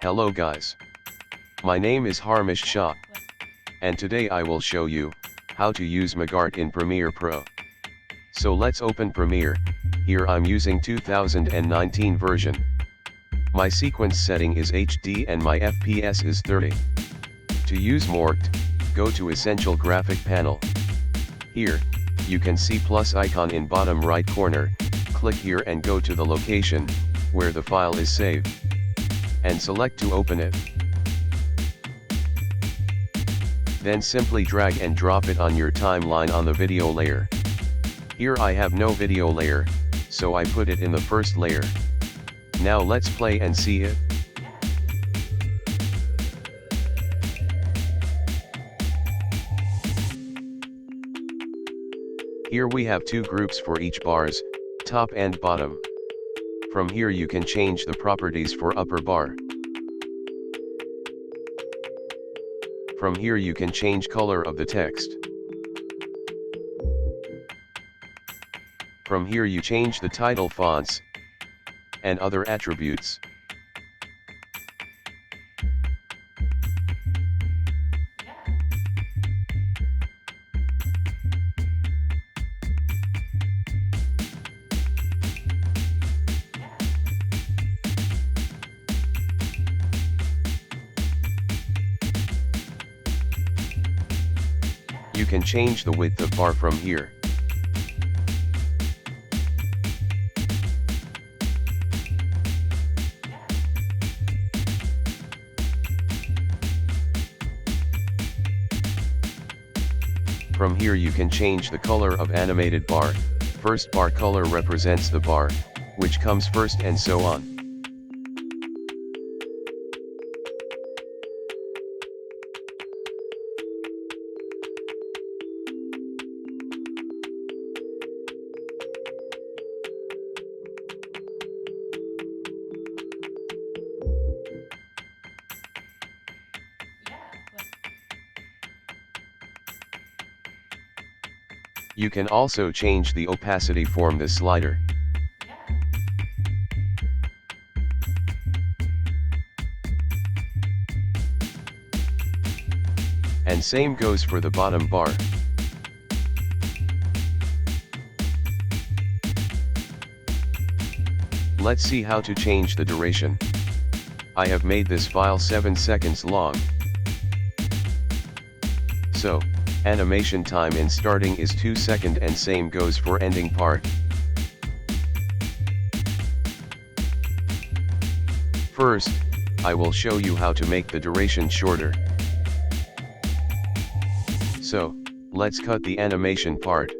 Hello guys. My name is Harmish Shah. And today I will show you how to use Mogrt in Premiere Pro. So let's open Premiere. Here I'm using 2019 version. My sequence setting is HD and my FPS is 30. To use Mogrt, go to Essential Graphic Panel. Here, you can see plus icon in bottom right corner, click here and go to the location, where the file is saved. And select to open it. Then simply drag and drop it on your timeline on the video layer. Here I have no video layer, so I put it in the first layer. Now let's play and see it. Here we have two groups for each bars, top and bottom. From here you can change the properties for upper bar. From here you can change color of the text. From here you change the title fonts and other attributes. You can change the width of bar from here. From here you can change the color of animated bar. First bar color represents the bar, which comes first and so on. You can also change the opacity from this slider. And same goes for the bottom bar. Let's see how to change the duration. I have made this file 7 seconds long. So, animation time in starting is 2 seconds and same goes for ending part. First, I will show you how to make the duration shorter. So, let's cut the animation part.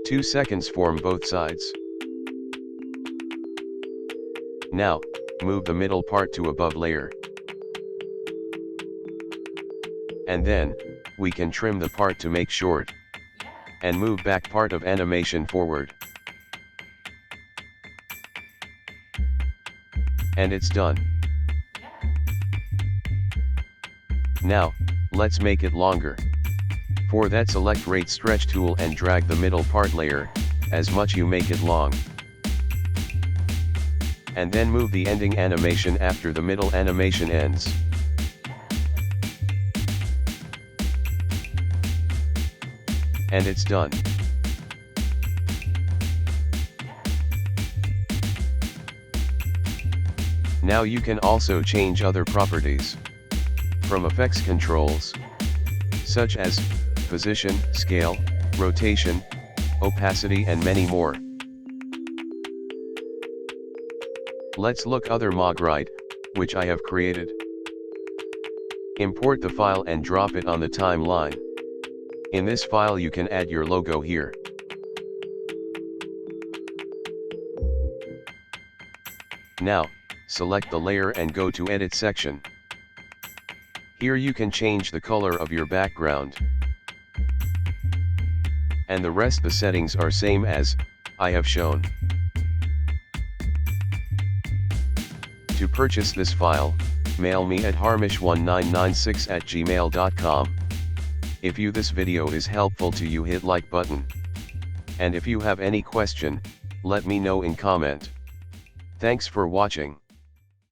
2 seconds form both sides. Now, move the middle part to above layer. And then, we can trim the part to make short. And move back part of animation forward. And it's done. Now, let's make it longer. For that select Rate Stretch tool and drag the middle part layer, as much you make it long. And then move the ending animation after the middle animation ends. And it's done. Now you can also change other properties from effects controls, such as position, scale, rotation, opacity and many more. Let's look other Mogrt, which I have created. Import the file and drop it on the timeline. In this file you can add your logo here. Now, select the layer and go to Edit section. Here you can change the color of your background. And the rest the settings are same as I have shown. To purchase this file, mail me at harmish1996@gmail.com. If you this video is helpful to you, hit like button. And if you have any question, let me know in comment. Thanks for watching.